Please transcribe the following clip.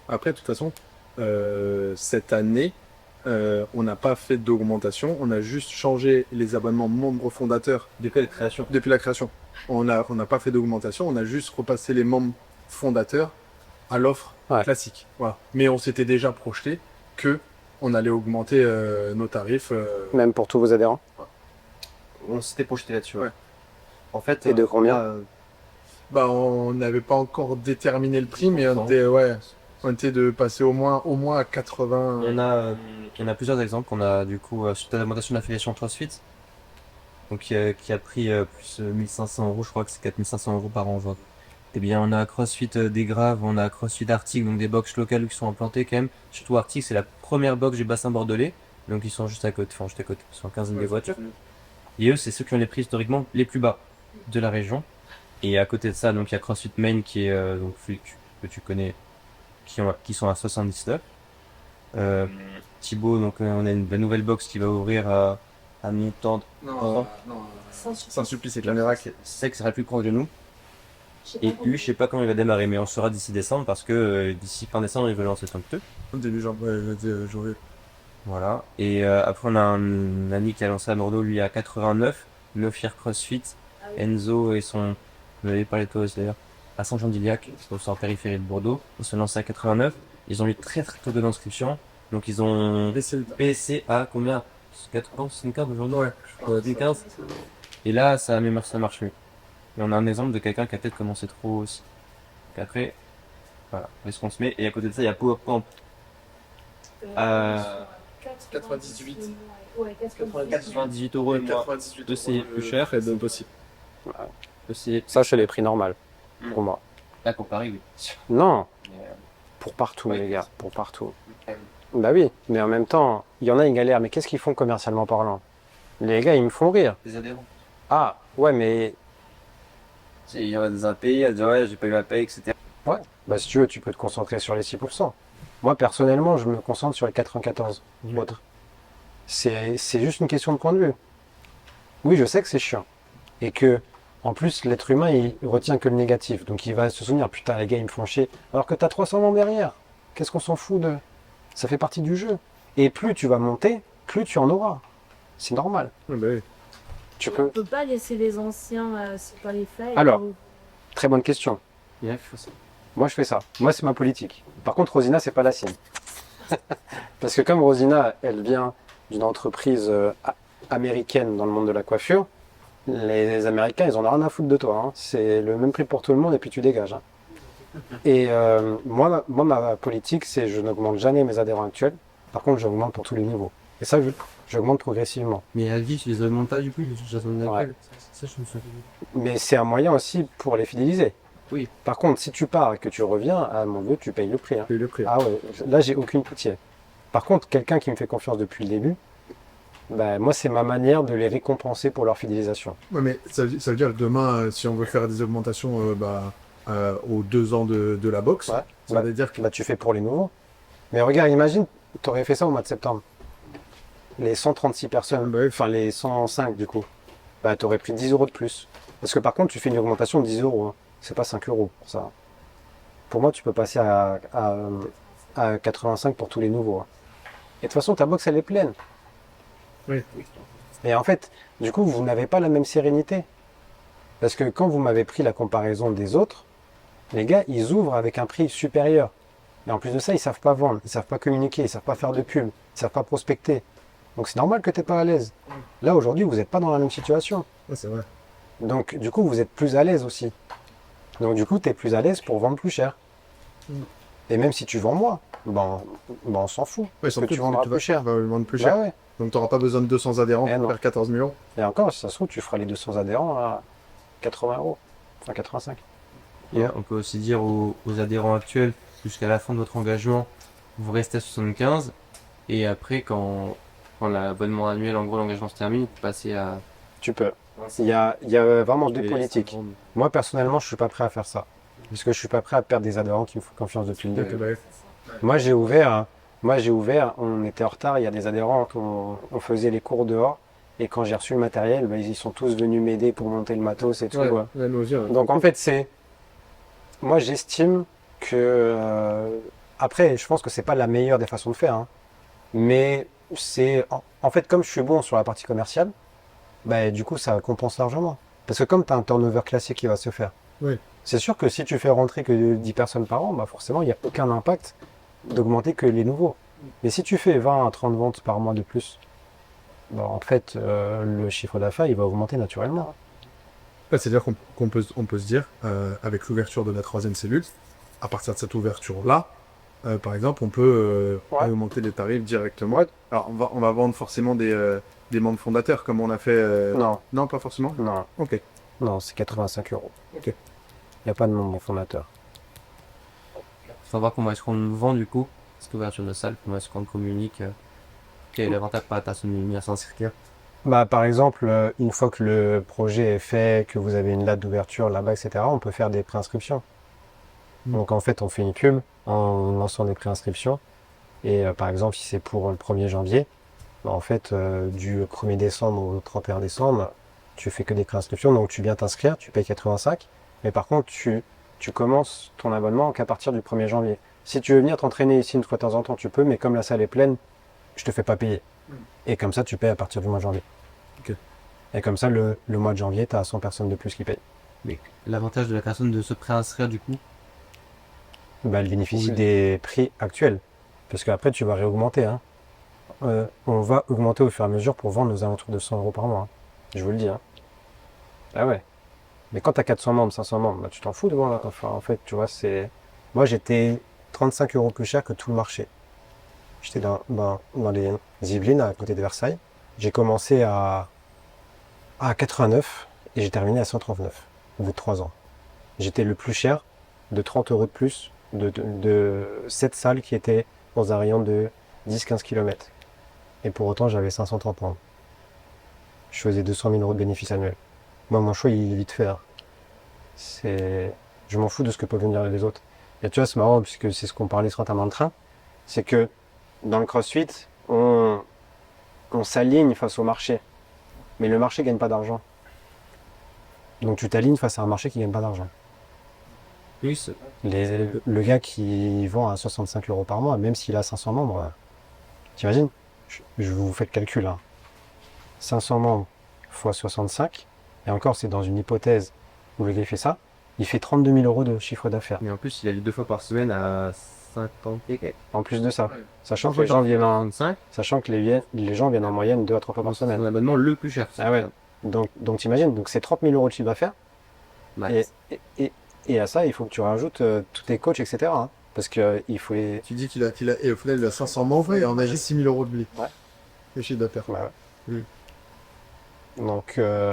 Après, de toute façon, cette année, on n'a pas fait d'augmentation. On a juste changé les abonnements membres fondateurs Depuis la création. depuis la création. On n'a pas fait d'augmentation. On a juste repassé les membres fondateurs à l'offre Ouais. classique. Voilà. Mais on s'était déjà projeté que on allait augmenter nos tarifs. Même pour tous vos adhérents. On s'était projeté là-dessus. Ouais. En fait, Et de combien? Bah, on n'avait pas encore déterminé le prix, mais Non. on était de passer au moins à 80. On a plusieurs exemples. On a du coup, suite à l'augmentation de l'affiliation CrossFit, donc qui a pris plus 1 500 euros, je crois que c'est 4 500 euros par an, je vois. Eh bien, on a CrossFit des Graves, on a CrossFit Arctic, donc des box locales qui sont implantées quand même. Surtout Arctic, c'est la première box du bassin bordelais, donc ils sont juste à côté, enfin juste à côté, ils sont à 15 des voitures. Et eux, c'est ceux qui ont les prix historiquement les plus bas de la région. Et à côté de ça, donc il y a CrossFit Main qui est donc que tu connais, qui sont à 79. Thibaut, donc on a la nouvelle box qui va ouvrir à Montante. Non, non, Saint-Sulpice, c'est de la miracle. C'est que ça sera plus proche de nous. Et lui, je sais pas quand il va démarrer, mais on saura d'ici décembre parce que d'ici fin décembre, il veut lancer son truc. Début janvier, janvier. Voilà. Et après, on a un ami qui a lancé à Bordeaux, lui à 89, le Fier CrossFit. Enzo et son, vous avez parlé de toi aussi d'ailleurs, à Saint-Jean-d'Iliac, c'est en périphérie de Bordeaux. On se lance à 89. Ils ont eu très très tôt de l'inscription. Donc ils ont baissé à combien? 80, 75 aujourd'hui? Ouais. 75. Et là, ça marche mieux. Et on a un exemple de quelqu'un qui a peut-être commencé trop aussi. Après, voilà, est-ce qu'on se met? Et à côté de ça, il y a Power Camp. Euh, 98. Ouais, 98 euros et moi. 98 Eux, c'est plus cher. Très bien possible. Eux, c'est Ça, c'est les prix normaux pour moi. là comparé, oui. Non, Mais, pour partout, Oui. les gars, pour partout. Bah oui, mais en même temps, il y en a, ils galèrent. Mais qu'est-ce qu'ils font commercialement parlant? Les gars, ils me font rire. des adhérents. Ah, ouais, mais Il y en a des impayés, il y a des ouais, j'ai pas eu la paye, etc. ouais. Bah si tu veux, tu peux te concentrer sur les 6%. Moi, personnellement, je me concentre sur les 94 autres. C'est juste une question de point de vue. Oui, je sais que c'est chiant. Et que, en plus, l'être humain, il retient que le négatif. Donc il va se souvenir, putain, les gars, ils me font chier. Alors que t'as 300 membres derrière. Qu'est-ce qu'on s'en fout de... Ça fait partie du jeu. Et plus tu vas monter, plus tu en auras. C'est normal. Ouais, bah oui. Tu On peux... peut pas laisser les anciens Spotify. Alors. Très bonne question. Il y a faut ça. Moi, je fais ça. Moi, c'est ma politique. Par contre, Rosina, c'est pas la sienne. Parce que comme Rosina, elle vient d'une entreprise américaine dans le monde de la coiffure, les Américains, ils en ont rien à foutre de toi. Hein. C'est le même prix pour tout le monde et puis tu dégages. Hein. Et moi, ma politique, c'est je n'augmente jamais mes adhérents actuels. Par contre, j'augmente pour tous les niveaux. Et ça, j'augmente progressivement. Mais à vie, tu les augmentes pas du coup, je les Ouais. Ça, je me souviens. Mais c'est un moyen aussi pour les fidéliser. Oui. Par contre, si tu pars et que tu reviens, à mon Dieu, tu payes le prix. Hein. Et le prix. Ah ouais, là, j'ai aucune pitié. Par contre, quelqu'un qui me fait confiance depuis le début, bah, moi, c'est ma manière de les récompenser pour leur fidélisation. Ouais, mais ça veut dire que demain, si on veut faire des augmentations aux 2 ans de la boxe, Ouais. ça veut dire que. Bah, tu fais pour les nouveaux. Mais regarde, imagine, tu aurais fait ça au mois de septembre. Les 136 personnes, Bah oui. enfin les 105 du coup, bah, tu aurais pris 10 euros de plus. Parce que par contre, tu fais une augmentation de 10 euros. Hein. C'est pas 5 euros pour ça. Pour moi, tu peux passer à 85 pour tous les nouveaux. Hein. Et de toute façon, ta box, elle est pleine. Oui. Et en fait, du coup, vous n'avez pas la même sérénité. Parce que quand vous m'avez pris la comparaison des autres, les gars, ils ouvrent avec un prix supérieur. Et en plus de ça, ils savent pas vendre, ils savent pas communiquer, ils savent pas faire de pub, ils savent pas prospecter. Donc c'est normal que tu n'es pas à l'aise. Là, aujourd'hui, vous n'êtes pas dans la même situation. Ouais, c'est vrai. Donc, du coup, vous êtes plus à l'aise aussi. Donc, du coup, tu es plus à l'aise pour vendre plus cher. Et même si tu vends moins, on s'en fout. Ouais, Parce que tu vendras plus cher. vas vendre plus Bah cher. ouais. Donc tu n'auras pas besoin de 200 adhérents Eh pour non. faire 14 millions. Et encore, si ça se trouve, tu feras les 200 adhérents à 80 euros. Enfin, 85. Et on peut aussi dire aux adhérents actuels, jusqu'à la fin de votre engagement, vous restez à 75. Et après, quand l'abonnement annuel, en gros, l'engagement se termine, vous passez à. Tu peux. Il y a vraiment deux Et politiques. ça, Moi, personnellement, je suis pas prêt à faire ça. Parce que je suis pas prêt à perdre des adhérents qui me font confiance depuis le début. Bah oui. Moi, j'ai ouvert, on était en retard, il y a des adhérents on faisait les cours dehors. Et quand j'ai reçu le matériel, bah, ils sont tous venus m'aider pour monter le matos et tout. Ouais, Ouais. nous aussi, ouais. Donc, en fait, moi, j'estime que après, je pense que c'est pas la meilleure des façons de faire, hein. Mais c'est en fait, comme je suis bon sur la partie commerciale, bah, du coup, ça compense largement. Parce que comme tu as un turnover classique qui va se faire, Oui. c'est sûr que si tu fais rentrer que 10 personnes par an, bah forcément, il n'y a aucun impact d'augmenter que les nouveaux. Mais si tu fais 20 à 30 ventes par mois de plus, bah, en fait, le chiffre d'affaires, il va augmenter naturellement. C'est-à-dire qu'on peut se dire, avec l'ouverture de la troisième cellule, à partir de cette ouverture-là, par exemple, on peut Ouais. augmenter les tarifs directement. Ouais. Alors, on va vendre forcément des membres fondateurs, comme on a fait... Non, Non, pas forcément. non, Ok. non, c'est 85 €. Ok. Il n'y a pas de membre fondateur. Faut voir comment est-ce qu'on le vend du coup, cette ouverture de salle, comment est-ce qu'on le communique, quel est l'avantage pour la personne à s'inscrire. Bah, par exemple, une fois que le projet est fait, que vous avez une date d'ouverture là-bas, etc., on peut faire des préinscriptions. Donc en fait, on fait une pub en lançant des préinscriptions. Et par exemple, si c'est pour le 1er janvier, bah, en fait, du 1er décembre au 31 décembre, tu fais que des préinscriptions. Donc tu viens t'inscrire, tu payes 85. Mais par contre, tu commences ton abonnement qu'à partir du 1er janvier. Si tu veux venir t'entraîner ici une fois de temps en temps, tu peux, mais comme la salle est pleine, je te fais pas payer. Et comme ça, tu payes à partir du mois de janvier. Ok. Et comme ça, le mois de janvier, tu as 100 personnes de plus qui payent. Mais l'avantage de la personne de se préinscrire du coup, Bah, elle bénéficie Oui. des prix actuels. Parce qu'après, tu vas réaugmenter, hein. On va augmenter au fur et à mesure pour vendre aux alentours de 100 € par mois, hein. Je vous le dis, hein. Ah ouais. Mais quand tu as 400 membres, 500 membres, bah, tu t'en fous de vendre. Enfin, en fait, tu vois, c'est. Moi, j'étais 35 € plus cher que tout le marché. J'étais dans les Yvelines, à côté de Versailles. J'ai commencé à 89 et j'ai terminé à 139 au bout de 3 ans. J'étais le plus cher de 30 € de plus de cette salle qui était dans un rayon de 10-15 km. Et pour autant, j'avais 530 membres. Je faisais 200 000 € de bénéfices annuels. Moi, mon choix, il est vite fait, hein. Je m'en fous de ce que peuvent venir les autres. Et tu vois, c'est marrant, puisque c'est ce qu'on parlait sur un train. C'est que dans le CrossFit, on s'aligne face au marché. Mais le marché ne gagne pas d'argent. Donc tu t'alignes face à un marché qui ne gagne pas d'argent. plus, Le gars qui vend à 65 € par mois, même s'il a 500 membres, t'imagines? Je vous fais le calcul, hein. 500 membres fois 65, et encore c'est dans une hypothèse où le gars fait ça, il fait 32 000 € de chiffre d'affaires. mais en plus il a lieu 2 fois par semaine à 50 et quelques. En plus de ça, Ouais. sachant que, Janvier 25, sachant que les gens viennent en moyenne 2 à 3 fois par son semaine. abonnement le plus cher. Ah ouais. Donc t'imagines, donc c'est 30 000 € de chiffre d'affaires. Max. Et à ça, il faut que tu rajoutes tous tes coachs, etc., hein. Parce que il faut les... Tu dis et au final, il a 500 membres et on a juste 6 000 € de blé. Ouais. Le chiffre d'affaires. Ouais, ouais. Mm. Donc,